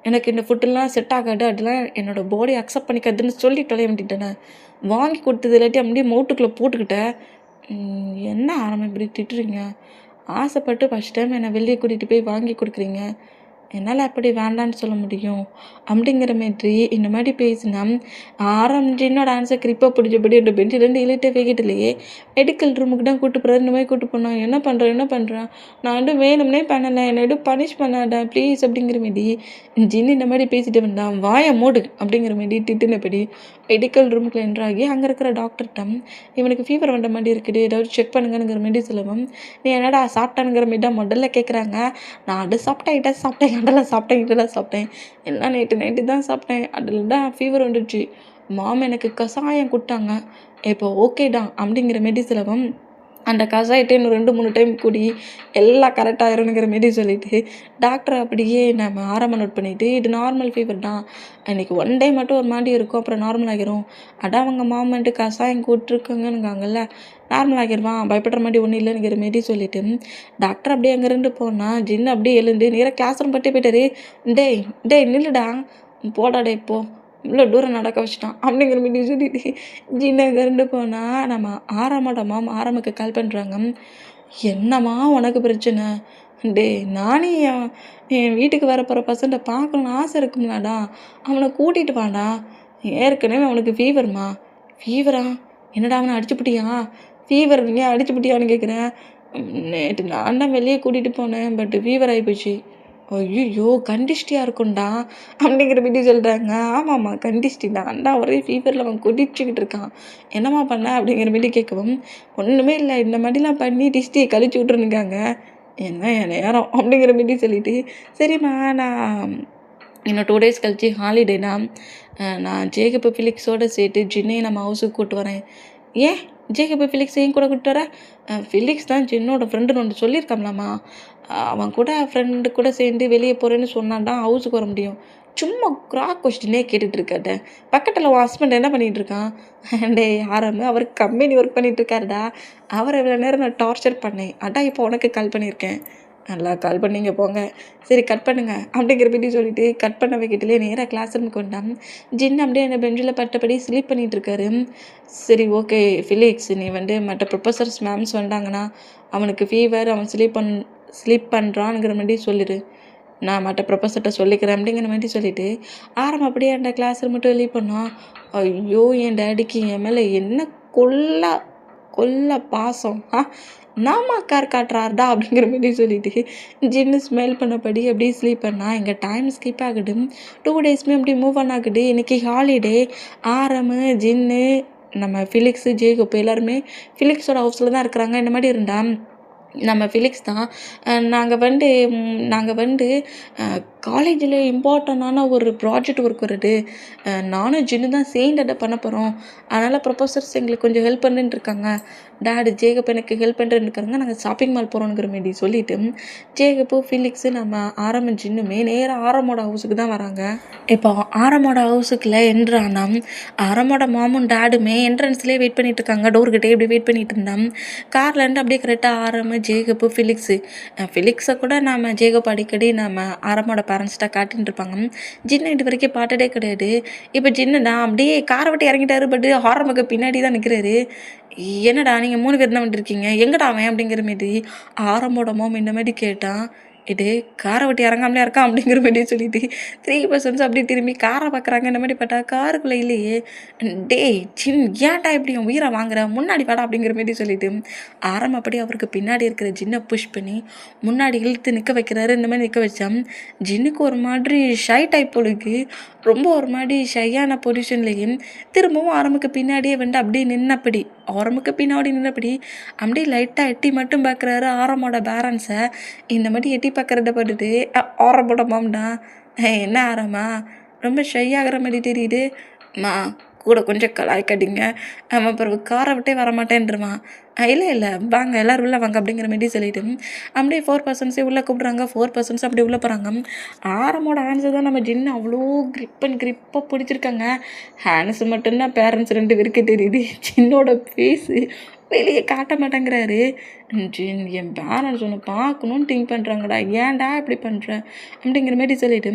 எனக்கு இந்த ஃபுட்டெல்லாம் செட் ஆகாது, அதெல்லாம் என்னோடய பாடி அக்செப்ட் பண்ணிக்காதுன்னு சொல்லி தொலைய வேண்டிட்டேனே, வாங்கி கொடுத்தது இல்லாட்டி அப்படியே மவுட்டுக்குள்ளே போட்டுக்கிட்டேன். என்ன ஆரம்பம் இப்படி திட்டுறீங்க? ஆசைப்பட்டு ஃபஸ்ட் டைம் என்னை வெளியே கூட்டிகிட்டு போய் வாங்கி கொடுக்குறீங்க, என்னால் அப்படி வேண்டான்னு சொல்ல முடியும் அப்படிங்கிற மாதிரி இந்த மாதிரி பேசினா ஆரம்பிச்சின்னோட ஆன்சர் கிரிப்பாக பிடிச்சபடி அந்த பெஞ்சிலேருந்து இழுட்டே வேகிட்டுலையே மெடிக்கல் ரூமுக்கு தான் கூட்டு போகிறாரு. இந்த மாதிரி கூட்டு போனோம். என்ன பண்ணுறேன், நான் வந்து வேணும்னே பண்ணலை, என்னை எதுவும் பனிஷ் பண்ணாடா ப்ளீஸ் அப்படிங்கிற மாரி ஜின்னு இந்த மாதிரி பேசிட்டு வந்தான். வாயை மூடு அப்படிங்கிற மாரி திட்டுனபடி மெடிக்கல் ரூமுக்குள்ள என்ட்ராகி அங்கே இருக்கிற டாக்டர்கிட்ட இவனுக்கு ஃபீவர் வந்த மாதிரி இருக்குது, ஏதாவது செக் பண்ணுங்கிற மாரி சொல்லவும், நீ என்னடா சாப்பிட்டானுங்கிற மாரி தான் முதல்ல கேட்குறாங்க. நான் அது சாப்பிட்டேன், இதை சாப்பிட்டேன், அதெல்லாம் சாப்பிட்டேன், இதெல்லாம் சாப்பிட்டேன், எல்லாம் நைட்டு தான் சாப்பிட்டேன், அதில் தான் ஃபீவர் வந்துடுச்சு, மாமா எனக்கு கசாயம் கொடுத்தாங்க, இப்போ ஓகே தான் அப்படிங்கிற மாரி சொல்லவும், அந்த கசாயத்தை இன்னும் 2-3 டைம் கூடி எல்லாம் கரெக்டாகிருங்கிற மாரி சொல்லிவிட்டு டாக்டர் அப்படியே நம்ம ஆரம்பம் நோட் பண்ணிவிட்டு, இது நார்மல் ஃபீவர் தான், அன்றைக்கி 1 டே மட்டும் ஒரு மாதிரி இருக்கும், அப்புறம் நார்மல் ஆகிரும், அதான் அவங்க மாமன்ட்டு கசாயம் கூப்பிட்ருக்காங்கன்னுங்காங்கல்ல, நார்மல் ஆகிடுவான், பயப்படுற மாதிரி ஒன்றும் இல்லைங்கிற மாரி சொல்லிவிட்டு டாக்டர் அப்படியே அங்கேருந்து போனால் ஜின்னு அப்படியே எழுந்து நேராக கிளாஸ் ரூம் பட்டே போயிட்டாரு. டேய் நில்லுடா, போடாடே இப்போ இவ்வளோ தூரம் நடக்க வச்சுட்டான் அப்படிங்கிற மாரி சொல்லிட்டு ஜின்னு அங்கேருந்து போனால் நம்ம ஆரம்புக்கு கால் பண்ணுறாங்க. என்னம்மா உனக்கு பிரச்சனை? நானே என் வீட்டுக்கு வரப்போகிற பசங்களை பார்க்கணுன்னு ஆசை இருக்கும்லாடா, அவனை கூட்டிகிட்டு வாடா, ஏற்கனவே அவனுக்கு ஃபீவர்மா. ஃபீவரா? என்னடா அவனை அடிச்சுப்பிட்டியா? ஃபீவர் ஏன் அடிச்சுப்பிட்டியான்னு கேட்குறேன். நேற்று நான் தான் வெளியே கூட்டிகிட்டு போனேன், பட் ஃபீவர் ஆகிப்போச்சு. ஐயோ! கண்டிஷ்டியா இருக்கும்டா அப்படிங்கிற மாரி சொல்றாங்க. ஆமாம்மா கண்டிஷ்டி தான்டா ஒரே ஃபீவர்ல அவன் கொதிச்சுக்கிட்டு இருக்கான். என்னம்மா பண்ண? அப்படிங்கிற மாரி கேட்கவும், ஒண்ணுமே இல்ல இந்த மாரிலாம் பண்ணி டிஷ்டிய கழிச்சு விட்டுருனுங்காங்க. என்ன என் நேரம் அப்படிங்கிற மாரி சொல்லிட்டு, சரிம்மா நான் இன்னும் 2 டேஸ் கழிச்சு ஹாலிடேனா, நான் ஜேக்கப், ஃபிலிக்ஸோட சேர்த்து ஜின்னையும் நம்ம ஹவுஸுக்கு கூட்டு வரேன். ஏன் ஜேக்கப், ஃபிலிக்ஸ ஏன் கூட கூட்டு வர? ஃபிலிக்ஸ் தான் ஜின்னோட ஃப்ரெண்டுன்னு ஒன்று சொல்லியிருக்கான்லாம்மா. அவன் கூட ஃப்ரெண்டு கூட சேர்ந்து வெளியே போகிறேன்னு சொன்னான்டா ஹவுஸுக்கு வர முடியும். சும்மா கிராஸ் கொஸ்டினே கேட்டுட்டு இருக்காத. பக்கத்தில் உன் ஹஸ்பண்ட் என்ன பண்ணிகிட்டு இருக்கான்? டேய் ஆரம்பு அவர் கம்பெனி ஒர்க் பண்ணிட்டு இருக்காருடா. அவரை இவ்வளோ நேரம் நான் டார்ச்சர் பண்ணேன். அதான் இப்போ உனக்கு கால் பண்ணியிருக்கேன். நல்லா கால் பண்ணீங்க போங்க. சரி கட் பண்ணுங்க அப்படிங்கிற மாரி சொல்லிட்டு கட் பண்ண வைக்கட்டிலே நேராக கிளாஸ் ரூமுக்கு வந்தான். ஜின் அப்படியே அந்த பெஞ்சில் பட்டபடி ஸ்லீப் பண்ணிகிட்டு இருக்காரு. சரி ஓகே ஃபிலிக்ஸ், நீ மற்ற ப்ரொஃபஸர்ஸ் மேம்ஸ் வந்தாங்கன்னா அவனுக்கு ஃபீவர், அவன் ஸ்லீப் பண்ணுறான்ங்கிற மாதிரி சொல்லிடு. நான் மற்ற ப்ரொஃபஸர்கிட்ட சொல்லிக்கிறேன் அப்படிங்கிற மாதிரி சொல்லிவிட்டு ஆரம்பம் அப்படியே அந்த கிளாஸ் மட்டும் வெளியே பண்ணான். ஐயோ என் டேடிக்கு என் மேலே என்ன கொல்ல பாசம் நாமா கார் காட்டுறாருடா அப்படிங்கிற மாதிரி சொல்லிட்டு ஜின்னு ஸ்மெல் பண்ணபடி அப்படியே ஸ்லீப் பண்ணால் எங்கள் டைம் ஸ்கிப் ஆகுது. 2 டேஸ்மே அப்படி மூவ் ஆன் ஆகுது. இன்றைக்கி ஹாலிடே. ஆரம்பு ஜின்னு நம்ம ஃபிலிக்ஸு ஜேகப் எல்லாருமே ஃபிலிக்ஸோட ஹவுஸில் தான் இருக்கிறாங்க. இந்த மாதிரி இருந்தால் நம்ம ஃபிலிக்ஸ் தான் நாங்கள் காலேஜில் இம்பார்ட்டண்டான ஒரு ப்ராஜெக்ட் ஒர்க் வருது. நானும் ஜின்னு தான் சேர்ந்து அதை பண்ண போகிறோம். அதனால் ப்ரொஃபஸர்ஸ் எங்களுக்கு கொஞ்சம் ஹெல்ப் பண்ணிட்டு இருக்காங்க. டேடு ஜேகப் எனக்கு ஹெல்ப் பண்ணிட்டு இருக்காங்க. நாங்கள் ஷாப்பிங் மால் போகிறோங்கிற மாரி சொல்லிவிட்டு ஜேகப்பு ஃபிலிக்ஸு நம்ம ஆரம்பம் ஜின்னுமே நேராக ஆரமோட ஹவுஸுக்கு தான் வராங்க. இப்போ ஆரமோட ஹவுஸுக்குள்ளே என்ட்ரானா ஆரமோட மாமும் டேடுமே என்ட்ரன்ஸ்லேயே வெயிட் பண்ணிட்டு இருக்காங்க. டோர்கிட்டே இப்படி வெயிட் பண்ணிட்டு இருந்தான். கார்லேருந்து அப்படியே கரெக்டாக ஆரம்பு ஜேகப்பு ஃபிலிக்ஸை கூட நம்ம ஜேகப் அடிக்கடி நம்ம ஆரமோட பேரண்ட்ஸ்கிட்ட காட்டின்னு இருப்பாங்க. ஜின்னு இது வரைக்கும் பார்த்ததே கிடையாது. இப்போ ஜின்னு தான் அப்படியே காரை விட்டு இறங்கிட்டாரு. பட் ஆரம்புக்கு பின்னாடி தான் நிற்கிறாரு. என்னடா நீங்கள் 3 பேர் தான் வந்துருக்கீங்க, எங்கடா அவன் அப்படிங்கிற மாரி ஆரம்போட மாம் இந்த மாதிரி கேட்டான். இது காரை விட்டு இறங்காமலே இருக்கான் அப்படிங்கிற மாதிரி சொல்லிட்டு 3 பர்சன்ஸ் அப்படி திரும்பி காரை பார்க்குறாங்க. இந்த மாதிரி பார்த்தா காருக்குள்ளே இல்லையே. டேய் ஏன்டா இப்படி என் உயிரை வாங்குற, முன்னாடி வாடா அப்படிங்கிற மாதிரி சொல்லிட்டு ஆரம்பம் அப்படி அவருக்கு பின்னாடி இருக்கிற ஜின்னை புஷ் பண்ணி முன்னாடி இழுத்து நிற்க வைக்கிறாரு. இந்த மாதிரி நிற்க வச்சான். ஜின்னுக்கு ஒரு மாதிரி ஷை டைப் பொழுது ரொம்ப ஒரு மாதிரி ஷையான பொசிஷன்லேயும் திரும்பவும் ஆரம்புக்கு பின்னாடியே அப்படியே நின்னபடி அப்படியே லைட்டாக எட்டி மட்டும் பார்க்குறாரு ஆரமோட பேரண்ட்ஸை. இந்த மாதிரி எட்டி பார்க்குறத பார்த்துட்டு ஆரம்போட மாம்டா, என்ன ஆரமா ரொம்ப ஷை ஆகிற மாதிரி தெரியுது, கூட கொஞ்சம் கலாய்க்காதீங்க, அவன் பிறகு காரை விட்டே வரமாட்டேன்ருவான். இல்லை வாங்க எல்லோரும் உள்ளே வாங்க அப்படிங்கிற மாதிரி சொல்லிட்டு அப்படியே 4 பர்சன்ஸே உள்ளே கூப்பிட்றாங்க. 4 பர்சன்ஸ் அப்படி உள்ளே போகிறாங்க. ஆரமோட ஹேண்ட்ஸை தான் நம்ம ஜின்னு அவ்வளோ கிரிப்பாக பிடிச்சிருக்காங்க. ஹேண்ட்ஸ் மட்டும்தான் பேரண்ட்ஸ் 2 பேருக்கு தெரியுது. ஜின்னோட ஃபேஸு வெளியே காட்ட மாட்டேங்கிறாரு. ஜின் என் பேரண்ட்ஸ் ஒன்று பார்க்கணுன்னு திங்க் பண்ணுறாங்கடா, ஏன்டா இப்படி பண்ணுற அப்படிங்கிற மாதிரி சொல்லிட்டு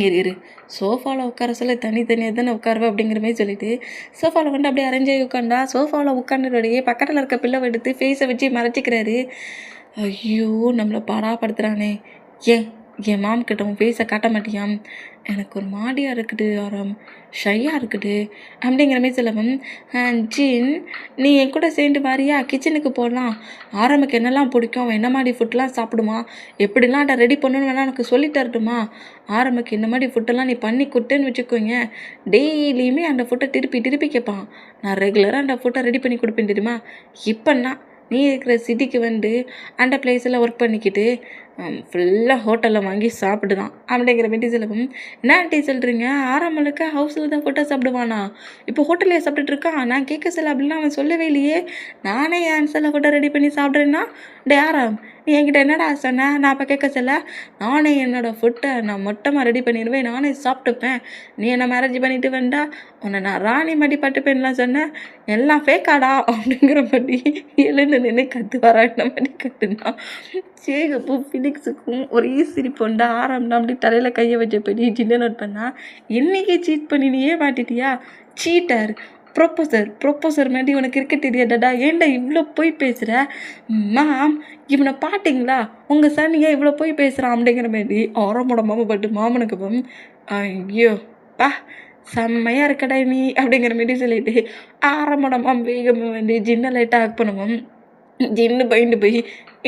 இரு சோஃபாவில் உட்கார சொல்ல தனித்தனியாக தானே உட்காருவேன் அப்படிங்கிற மாதிரி சொல்லிட்டு சோஃபாவில் அப்படியே அரேஞ்சாகி உட்காண்டா. சோஃபாவில் உட்காந்துடைய பக்கத்தில் இருக்க பிள்ளை எடுத்து ஃபேஸை வச்சு மறைச்சிக்கிறாரு. ஐயோ நம்மளை பாடாப்படுத்துகிறானே, என் மாம் கிட்ட உன் ஃபேஸை காட்ட மாட்டியாம், எனக்கு ஒரு மாதிரியாக இருக்குது ஷையாக இருக்குது அப்படிங்கிற மாதிரி சொல்லவும், ஜின் நீ என் கூட சேர்ந்து வாரியா, கிச்சனுக்கு போடலாம், ஆரம்புக்கு என்னெல்லாம் பிடிக்கும், அவன் என்ன மாதிரி ஃபுட்டெலாம் சாப்பிடுமா, எப்படிலாம் அதை ரெடி பண்ணணும்னு வேணால் எனக்கு சொல்லி தரட்டுமா, ஆரம்புக்கு இந்த மாதிரி ஃபுட்டெல்லாம் நீ பண்ணி கொடுத்தேன்னு வச்சுக்கோங்க, டெய்லியுமே அந்த ஃபுட்டை திருப்பி கேட்பான். நான் ரெகுலராக அந்த ஃபுட்டை ரெடி பண்ணி கொடுப்பேன் தெரியுமா. இப்போன்னா நீ இருக்கிற சிட்டிக்கு அந்த பிளேஸில் ஒர்க் பண்ணிக்கிட்டு ஃபுல்லாக ஹோட்டலில் வாங்கி சாப்பிடுதான் அப்படிங்கிற மாதிரி சொல்லவும், என்ன ஆண்டி சொல்கிறீங்க, ஆரம்பலுக்கு ஹவுஸில் தான் ஃபுட்டை சாப்பிடுவானா, இப்போ ஹோட்டல்லையே சாப்பிட்டுட்டு இருக்கான், நான் கேட்க சொல்ல அப்படின்னா அவன் சொல்லவே இல்லையே, நானே என் ஆன்சரில் ஃபுட்டை ரெடி பண்ணி சாப்பிட்றேன்னா, டே ஆரம் நீ என்கிட்ட என்னடா சொன்னேன், நான் இப்போ கேட்க சொல்ல, நானே என்னோடய ஃபுட்டை நான் மொத்தமாக ரெடி பண்ணிடுவேன், நானே சாப்பிட்டுப்பேன், நீ என்ன மேரேஜ் பண்ணிட்டு வந்தா உன்னை நான் ராணி மாதிரி பட்டுப்பேன்லாம் சொன்னேன், எல்லாம் ஃபேக்காடா அப்படிங்கிற மாதிரி எழுந்து நின்று கத்துவாராட்ட மாதிரி கத்துனா. சேகப்பு ஃபிலிக்ஸுக்கும் ஒரே சிரிப்புண்டா. ஆரம்பம் அப்படி தலையில் கையை வச்ச பெரிய ஜின்ன நோட் பண்ணா, இன்றைக்கி சீட் பண்ணி நீயே மாட்டிட்டியா, சீட்டர், ப்ரொப்போசர் மாதிரி உனக்கு இருக்க தெரியாதாடா, ஏன்டா இவ்வளோ போய் பேசுகிற, மேம் இவனை பாட்டிங்களா உங்கள் சன் ஏன் இவ்வளோ போய் பேசுகிறான் அப்படிங்கிற மாதிரி ஆரம்போட மாமா பட்டு மாமனுக்கு ஐயோ பா செம்மையாக இருக்கடா நீ அப்படிங்கிற மாதிரி சொல்லிட்டு ஆரம்போட மாம் வேகமாக ஜின்னை லைட்டாக ஆக் பண்ணுவோம். ஜின்னு பயந்து போய்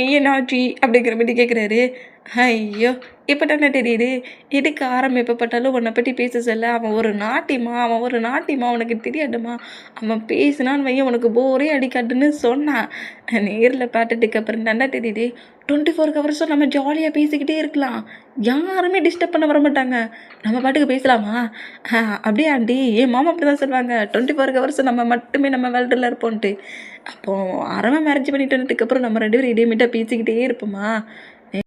ஏனாச்சி அப்படிங்கிற மாதிரி கேட்குறாரு. ஐயோ! இப்ப தானே தெரியுது. எதுக்கு எப்ப பார்த்தாலும் உன்ன பத்தி பேச சொல்ல. அவன் ஒரு நாட்டிம்மா உனக்கு தெரியாதும்மா. அவன் பேசினான்னு வையேன் உனக்கு போரே அடிக்காதுன்னு சொன்னான். நேர்ல பார்த்ததுக்கு அப்புறம் தான்டா தெரியுது. 24 ஹவர்ஸும் நம்ம ஜாலியா பேசிக்கிட்டே இருக்கலாம். யாருமே டிஸ்டர்ப் பண்ண வரமாட்டாங்க. நம்ம பாட்டுக்கு பேசலாமா? அப்படியே ஆண்டி என் மாமா அப்படிதான் சொல்லுவாங்க. 24 ஹவர்ஸும் நம்ம மட்டுமே நம்ம வேர்ல்டுல இருப்போன்ட்டு. அப்போ அரவன் மேரேஜ் பண்ணிட்டு வந்ததுக்கப்புறம் நம்ம 2 பேரும் இடையமிட்டா பேசிக்கிட்டே இருப்போமா?